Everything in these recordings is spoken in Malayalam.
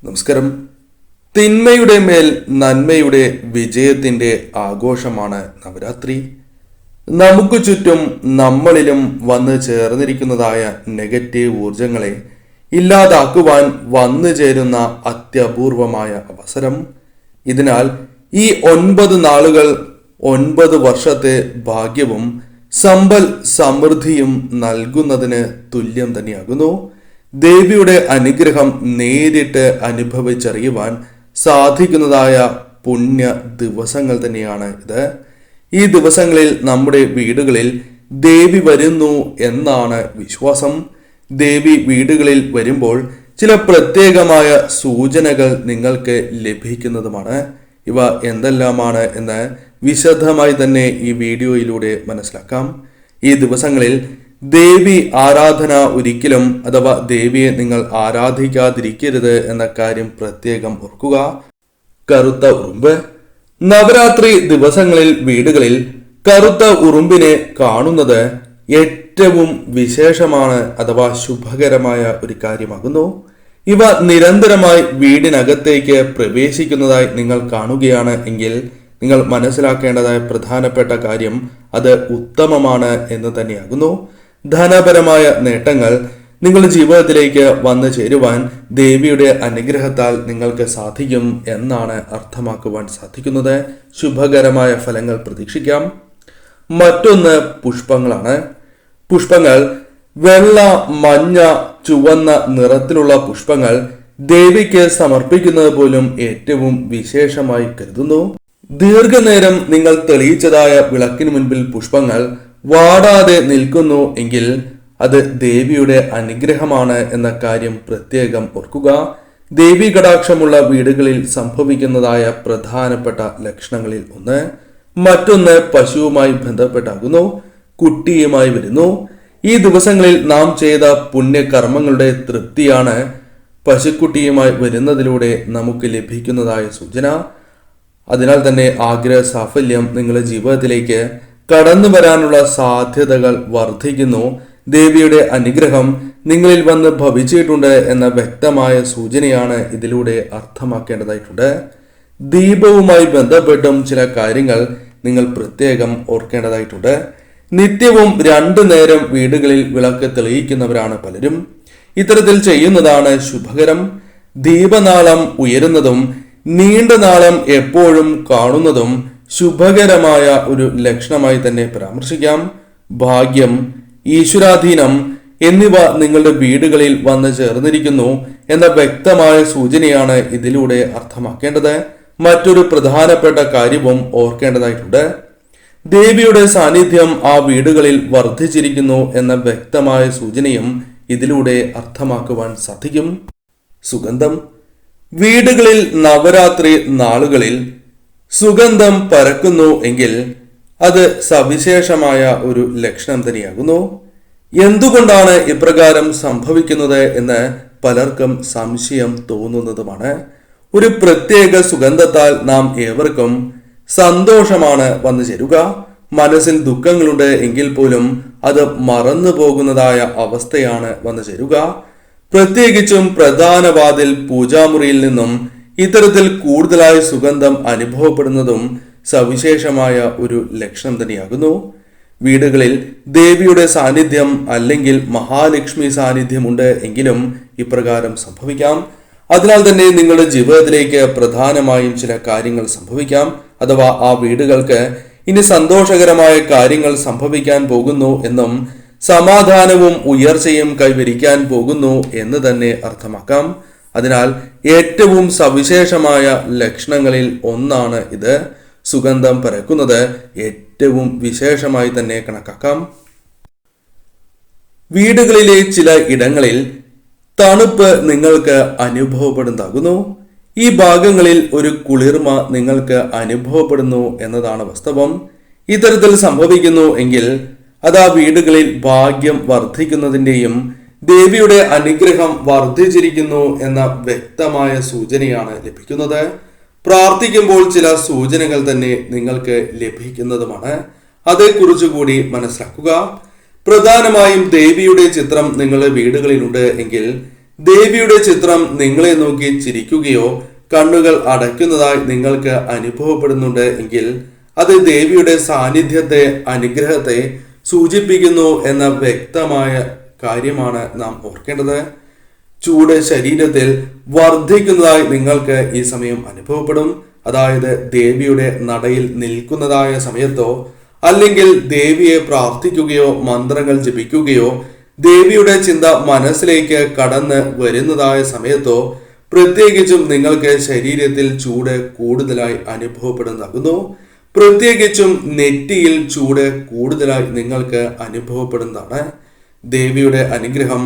നമസ്കാരം. തിന്മയുടെ മേൽ നന്മയുടെ വിജയത്തിന്റെ ആഘോഷമാണ് നവരാത്രി. നമുക്ക് ചുറ്റും നമ്മളിലും വന്നു ചേർന്നിരിക്കുന്നതായ നെഗറ്റീവ് ഊർജങ്ങളെ ഇല്ലാതാക്കുവാൻ വന്നു ചേരുന്ന അത്യപൂർവമായ അവസരം. ഇതിനാൽ ഈ 9 നാളുകൾ 9 വർഷത്തെ ഭാഗ്യവും സമ്പൽ സമൃദ്ധിയും നൽകുന്നതിന് തുല്യം തന്നെയാകുന്നു. ദേവിയുടെ അനുഗ്രഹം നേരിട്ട് അനുഭവിച്ചറിയുവാൻ സാധിക്കുന്നതായ പുണ്യ ദിവസങ്ങൾ തന്നെയാണ് ഇത്. ഈ ദിവസങ്ങളിൽ നമ്മുടെ വീടുകളിൽ ദേവി വരുന്നു എന്നാണ് വിശ്വാസം. ദേവി വീടുകളിൽ വരുമ്പോൾ ചില പ്രത്യേകമായ സൂചനകൾ നിങ്ങൾക്ക് ലഭിക്കുന്നതുമാണ്. ഇവ എന്തെല്ലാമാണ് എന്ന് വിശദമായി തന്നെ ഈ വീഡിയോയിലൂടെ മനസ്സിലാക്കാം. ഈ ദിവസങ്ങളിൽ ദേവി ആരാധന ഒരിക്കലും അഥവാ ദേവിയെ നിങ്ങൾ ആരാധിക്കാതിരിക്കരുത് എന്ന കാര്യം പ്രത്യേകം ഓർക്കുക. കറുത്ത ഉറുമ്പ്. നവരാത്രി ദിവസങ്ങളിൽ വീടുകളിൽ കറുത്ത ഉറുമ്പിനെ കാണുന്നത് ഏറ്റവും വിശേഷമാണ് അഥവാ ശുഭകരമായ ഒരു കാര്യമാകുന്നു. ഇവ നിരന്തരമായി വീടിനകത്തേക്ക് പ്രവേശിക്കുന്നതായി നിങ്ങൾ കാണുകയാണ് എങ്കിൽ നിങ്ങൾ മനസ്സിലാക്കേണ്ടതായ പ്രധാനപ്പെട്ട കാര്യം അത് ഉത്തമമാണ് എന്ന് തന്നെയാകുന്നു. ധനപരമായ നേട്ടങ്ങൾ നിങ്ങളുടെ ജീവിതത്തിലേക്ക് വന്നു ചേരുവാൻ ദേവിയുടെ അനുഗ്രഹത്താൽ നിങ്ങൾക്ക് സാധിക്കും എന്നാണ് അർത്ഥമാക്കുവാൻ സാധിക്കുന്നത്. ശുഭകരമായ ഫലങ്ങൾ പ്രതീക്ഷിക്കാം. മറ്റൊന്ന് പുഷ്പങ്ങളാണ്. പുഷ്പങ്ങൾ വെള്ള, മഞ്ഞ, ചുവന്ന നിറത്തിലുള്ള പുഷ്പങ്ങൾ ദേവിക്ക് സമർപ്പിക്കുന്നത് പോലും ഏറ്റവും വിശേഷമായി കരുതുന്നു. ദീർഘനേരം നിങ്ങൾ തെളിയിച്ചതായ വിളക്കിന് മുൻപിൽ പുഷ്പങ്ങൾ വാടാതെ നിൽക്കുന്നു എങ്കിൽ അത് ദേവിയുടെ അനുഗ്രഹമാണ് എന്ന കാര്യം പ്രത്യേകം ഓർക്കുക. ദേവി കടാക്ഷമുള്ള വീടുകളിൽ സംഭവിക്കുന്നതായ പ്രധാനപ്പെട്ട ലക്ഷണങ്ങളിൽ ഒന്ന്. മറ്റൊന്ന് പശുവുമായി ബന്ധപ്പെട്ടാകുന്നു. കുട്ടിയുമായി വരുന്നു. ഈ ദിവസങ്ങളിൽ നാം ചെയ്ത പുണ്യകർമ്മങ്ങളുടെ തൃപ്തിയാണ് പശുക്കുട്ടിയുമായി വരുന്നതിലൂടെ നമുക്ക് ലഭിക്കുന്നതായ സൂചന. അതിനാൽ തന്നെ ആഗ്രഹ സാഫല്യം നിങ്ങളുടെ ജീവിതത്തിലേക്ക് കടന്നു വരാനുള്ള സാധ്യതകൾ വർദ്ധിക്കുന്നു. ദേവിയുടെ അനുഗ്രഹം നിങ്ങളിൽ വന്ന് ഭവിച്ചിട്ടുണ്ട് എന്ന വ്യക്തമായ സൂചനയാണ് ഇതിലൂടെ അർത്ഥമാക്കേണ്ടതായിട്ടുണ്ട്. ദീപവുമായി ബന്ധപ്പെട്ടും ചില കാര്യങ്ങൾ നിങ്ങൾ പ്രത്യേകം ഓർക്കേണ്ടതായിട്ടുണ്ട്. നിത്യവും 2 നേരം വീടുകളിൽ വിളക്ക് തെളിയിക്കുന്നവരാണ് പലരും. ഇത്തരത്തിൽ ചെയ്യുന്നതാണ് ശുഭകരം. ദീപനാളം ഉയരുന്നതും നീണ്ട നാളം എപ്പോഴും കാണുന്നതും ശുഭകരമായ ഒരു ലക്ഷണമായി തന്നെ പരാമർശിക്കാം. ഭാഗ്യം, ഈശ്വരാധീനം എന്നിവ നിങ്ങളുടെ വീടുകളിൽ വന്ന് ചേർന്നിരിക്കുന്നു എന്ന വ്യക്തമായ സൂചനയാണ് ഇതിലൂടെ അർത്ഥമാക്കേണ്ടത്. മറ്റൊരു പ്രധാനപ്പെട്ട കാര്യവും ഓർക്കേണ്ടതായിട്ടുണ്ട്. ദേവിയുടെ സാന്നിധ്യം ആ വീടുകളിൽ വർദ്ധിച്ചിരിക്കുന്നു എന്ന വ്യക്തമായ സൂചനയും ഇതിലൂടെ അർത്ഥമാക്കുവാൻ സാധിക്കും. സുഗന്ധം. വീടുകളിൽ നവരാത്രി നാളുകളിൽ സുഗന്ധം പരക്കുന്നു എങ്കിൽ അത് സവിശേഷമായ ഒരു ലക്ഷണം തന്നെയാകുന്നു. എന്തുകൊണ്ടാണ് ഇപ്രകാരം സംഭവിക്കുന്നത് എന്ന് പലർക്കും സംശയം തോന്നുന്നതുമാണ്. ഒരു പ്രത്യേക സുഗന്ധത്താൽ നാം ഏവർക്കും സന്തോഷമാണ് വന്നു ചേരുക. മനസ്സിൽ ദുഃഖങ്ങളുണ്ട് എങ്കിൽ പോലും അത് മറന്നു പോകുന്നതായ അവസ്ഥയാണ് വന്നു ചേരുക. പ്രത്യേകിച്ചും പ്രധാന വാതിൽ പൂജാമുറിയിൽ നിന്നും ഇത്തരത്തിൽ കൂടുതലായി സുഗന്ധം അനുഭവപ്പെടുന്നതും സവിശേഷമായ ഒരു ലക്ഷണം തന്നെയാകുന്നു. വീടുകളിൽ ദേവിയുടെ സാന്നിധ്യം അല്ലെങ്കിൽ മഹാലക്ഷ്മി സാന്നിധ്യമുണ്ട് എങ്കിലും ഇപ്രകാരം സംഭവിക്കാം. അതിനാൽ തന്നെ നിങ്ങളുടെ ജീവിതത്തിലേക്ക് പ്രധാനമായും ചില കാര്യങ്ങൾ സംഭവിക്കാം. അഥവാ ആ വീടുകൾക്ക് ഇനി സന്തോഷകരമായ കാര്യങ്ങൾ സംഭവിക്കാൻ പോകുന്നു എന്നും സമാധാനവും ഉയർച്ചയും കൈവരിക്കാൻ പോകുന്നു എന്ന് തന്നെ അർത്ഥമാക്കാം. അതിനാൽ ഏറ്റവും സവിശേഷമായ ലക്ഷണങ്ങളിൽ ഒന്നാണ് ഇത്. സുഗന്ധം പരക്കുന്നത് ഏറ്റവും വിശേഷമായി തന്നെ കണക്കാക്കാം. വീടുകളിലെ ചില ഇടങ്ങളിൽ തണുപ്പ് നിങ്ങൾക്ക് അനുഭവപ്പെടുന്നതാകുന്നു. ഈ ഭാഗങ്ങളിൽ ഒരു കുളിർമ നിങ്ങൾക്ക് അനുഭവപ്പെടുന്നു എന്നതാണ് വാസ്തവം. ഇത്തരത്തിൽ സംഭവിക്കുന്നു എങ്കിൽ അത് ആ വീടുകളിൽ ഭാഗ്യം വർദ്ധിക്കുന്നതിന്റെയും ദേവിയുടെ അനുഗ്രഹം വർദ്ധിച്ചിരിക്കുന്നു എന്ന വ്യക്തമായ സൂചനയാണ് ലഭിക്കുന്നത്. പ്രാർത്ഥിക്കുമ്പോൾ ചില സൂചനകൾ തന്നെ നിങ്ങൾക്ക് ലഭിക്കുന്നതുമാണ്. അതേക്കുറിച്ച് കൂടി മനസ്സിലാക്കുക. പ്രധാനമായും ദേവിയുടെ ചിത്രം നിങ്ങളുടെ വീടുകളിലുണ്ട് എങ്കിൽ ദേവിയുടെ ചിത്രം നിങ്ങളെ നോക്കി ചിരിക്കുകയോ കണ്ണുകൾ അടയ്ക്കുന്നതായി നിങ്ങൾക്ക് അനുഭവപ്പെടുന്നുണ്ട് എങ്കിൽ അത് ദേവിയുടെ സാന്നിധ്യത്തെ, അനുഗ്രഹത്തെ സൂചിപ്പിക്കുന്നു എന്ന വ്യക്തമായ കാര്യമാണ് നാം ഓർക്കേണ്ടത്. ചൂട് ശരീരത്തിൽ വർദ്ധിക്കുന്നതായി നിങ്ങൾക്ക് ഈ സമയം അനുഭവപ്പെടും. അതായത് ദേവിയുടെ നടയിൽ നിൽക്കുന്നതായ സമയത്തോ അല്ലെങ്കിൽ ദേവിയെ പ്രാർത്ഥിക്കുകയോ മന്ത്രങ്ങൾ ജപിക്കുകയോ ദേവിയുടെ ചിന്ത മനസ്സിലേക്ക് കടന്ന് വരുന്നതായ സമയത്തോ പ്രത്യേകിച്ചും നിങ്ങൾക്ക് ശരീരത്തിൽ ചൂട് കൂടുതലായി അനുഭവപ്പെടുന്നതാകുന്നു. പ്രത്യേകിച്ചും നെറ്റിയിൽ ചൂട് കൂടുതലായി നിങ്ങൾക്ക് അനുഭവപ്പെടുന്നതാണ്. ദേവിയുടെ അനുഗ്രഹം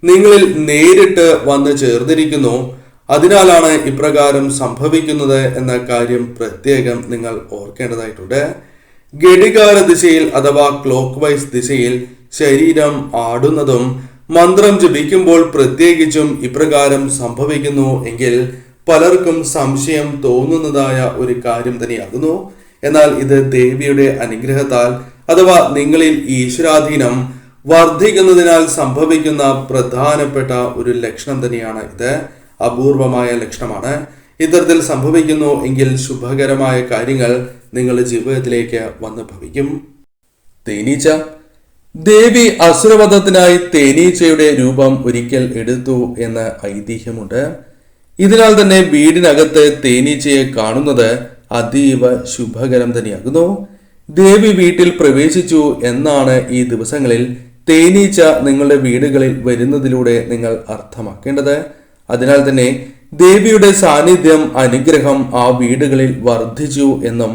നിങ്ങളിൽ നേരിട്ട് വന്ന് ചേർന്നിരിക്കുന്നു. അതിനാലാണ് ഇപ്രകാരം സംഭവിക്കുന്നത് എന്ന കാര്യം പ്രത്യേകം നിങ്ങൾ ഓർക്കേണ്ടതായിട്ടുണ്ട്. ഘടികാര ദിശയിൽ അഥവാ ക്ലോക്ക് വൈസ് ദിശയിൽ ശരീരം ആടുന്നതും മന്ത്രം ജപിക്കുമ്പോൾ പ്രത്യേകിച്ചും ഇപ്രകാരം സംഭവിക്കുന്നു എങ്കിൽ പലർക്കും സംശയം തോന്നുന്നതായ ഒരു കാര്യം തന്നെയാകുന്നു. എന്നാൽ ഇത് ദേവിയുടെ അനുഗ്രഹത്താൽ അഥവാ നിങ്ങളിൽ ഈശ്വരാധീനം വർദ്ധിക്കുന്നതിനാൽ സംഭവിക്കുന്ന പ്രധാനപ്പെട്ട ഒരു ലക്ഷണം തന്നെയാണ് ഇത്. അപൂർവമായ ലക്ഷണമാണ്. ഇത്തരത്തിൽ സംഭവിക്കുന്നു എങ്കിൽ ശുഭകരമായ കാര്യങ്ങൾ നിങ്ങളുടെ ജീവിതത്തിലേക്ക് വന്നു ഭവിക്കും. തേനീച്ച. ദേവി അസുരവധത്തിനായി തേനീച്ചയുടെ രൂപം ഒരിക്കൽ എടുത്തു എന്ന ഐതിഹ്യമുണ്ട്. ഇതിനാൽ തന്നെ വീടിനകത്ത് തേനീച്ചയെ കാണുന്നത് അതീവ ശുഭകരം തന്നെയാകുന്നു. ദേവി വീട്ടിൽ പ്രവേശിച്ചു എന്നാണ് ഈ ദിവസങ്ങളിൽ തേനീച്ച നിങ്ങളുടെ വീടുകളിൽ വരുന്നതിലൂടെ നിങ്ങൾ അർത്ഥമാക്കേണ്ടത്. അതിനാൽ തന്നെ ദേവിയുടെ സാന്നിധ്യം, അനുഗ്രഹം ആ വീടുകളിൽ വർദ്ധിച്ചു എന്നും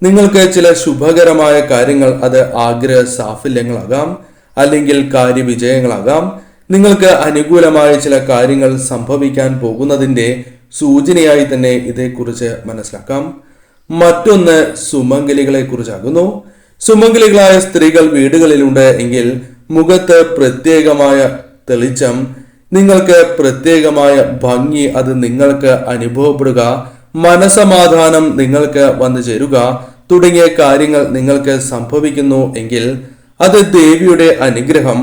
നിങ്ങൾക്ക് ചില ശുഭകരമായ കാര്യങ്ങൾ, അത് ആഗ്രഹ സാഫല്യങ്ങളാകാം അല്ലെങ്കിൽ കാര്യവിജയങ്ങളാകാം, നിങ്ങൾക്ക് അനുകൂലമായ ചില കാര്യങ്ങൾ സംഭവിക്കാൻ പോകുന്നതിന്റെ സൂചനയായി തന്നെ ഇതേക്കുറിച്ച് മനസ്സിലാക്കാം. മറ്റൊന്ന് സുമംഗലികളെ കുറിച്ചാകുന്നു. സുമംഗലികളായ സ്ത്രീകൾ വീടുകളിലുണ്ട് എങ്കിൽ മുഖത്ത് പ്രത്യേകമായ തെളിച്ചം, നിങ്ങൾക്ക് പ്രത്യേകമായ ഭംഗി അത് നിങ്ങൾക്ക് അനുഭവപ്പെടുക, മനസമാധാനം നിങ്ങൾക്ക് വന്നു ചേരുക തുടങ്ങിയ കാര്യങ്ങൾ നിങ്ങൾക്ക് സംഭവിക്കുന്നു എങ്കിൽ അത് ദേവിയുടെ അനുഗ്രഹം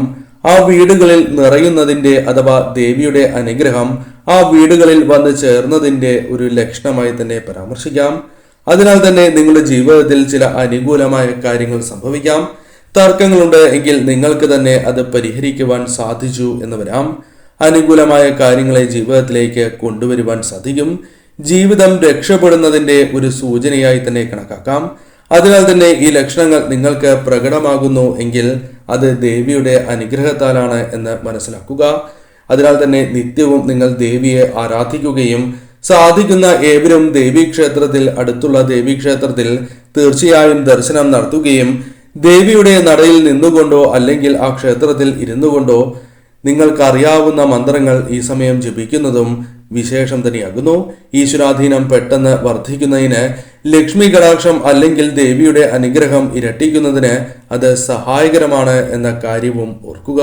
ആ വീടുകളിൽ നിറയുന്നതിന്റെ അഥവാ ദേവിയുടെ അനുഗ്രഹം ആ വീടുകളിൽ വന്നു ചേർന്നതിന്റെ ഒരു ലക്ഷണമായി തന്നെ പരാമർശിക്കാം. അതിനാൽ തന്നെ നിങ്ങളുടെ ജീവിതത്തിൽ ചില അനുകൂലമായ കാര്യങ്ങൾ സംഭവിക്കാം. തർക്കങ്ങളുണ്ട് എങ്കിൽ നിങ്ങൾക്ക് തന്നെ അത് പരിഹരിക്കുവാൻ സാധിച്ചു എന്ന് വരാം. അനുകൂലമായ കാര്യങ്ങളെ ജീവിതത്തിലേക്ക് കൊണ്ടുവരുവാൻ സാധിക്കും. ജീവിതം രക്ഷപ്പെടുന്നതിന്റെ ഒരു സൂചനയായി തന്നെ കണക്കാക്കാം. അതിനാൽ തന്നെ ഈ ലക്ഷണങ്ങൾ നിങ്ങൾക്ക് പ്രകടമാകുന്നു എങ്കിൽ അത് ദേവിയുടെ അനുഗ്രഹത്താലാണ് എന്ന് മനസ്സിലാക്കുക. അതിനാൽ തന്നെ നിത്യവും നിങ്ങൾ ദേവിയെ ആരാധിക്കുകയും സാധിക്കുന്ന ഏവരും ദേവീക്ഷേത്രത്തിൽ, അടുത്തുള്ള ദേവീക്ഷേത്രത്തിൽ തീർച്ചയായും ദർശനം നടത്തുകയും ദേവിയുടെ നടയിൽ നിന്നുകൊണ്ടോ അല്ലെങ്കിൽ ആ ക്ഷേത്രത്തിൽ ഇരുന്നു കൊണ്ടോ നിങ്ങൾക്കറിയാവുന്ന മന്ത്രങ്ങൾ ഈ സമയം ജപിക്കുന്നതും വിശേഷം തന്നെയാകുന്നു. ഈശ്വരാധീനം പെട്ടെന്ന് വർദ്ധിക്കുന്നതിന്, ലക്ഷ്മി കടാക്ഷം അല്ലെങ്കിൽ ദേവിയുടെ അനുഗ്രഹം ഇരട്ടിക്കുന്നതിന് അത് സഹായകരമാണ് എന്ന കാര്യവും ഓർക്കുക.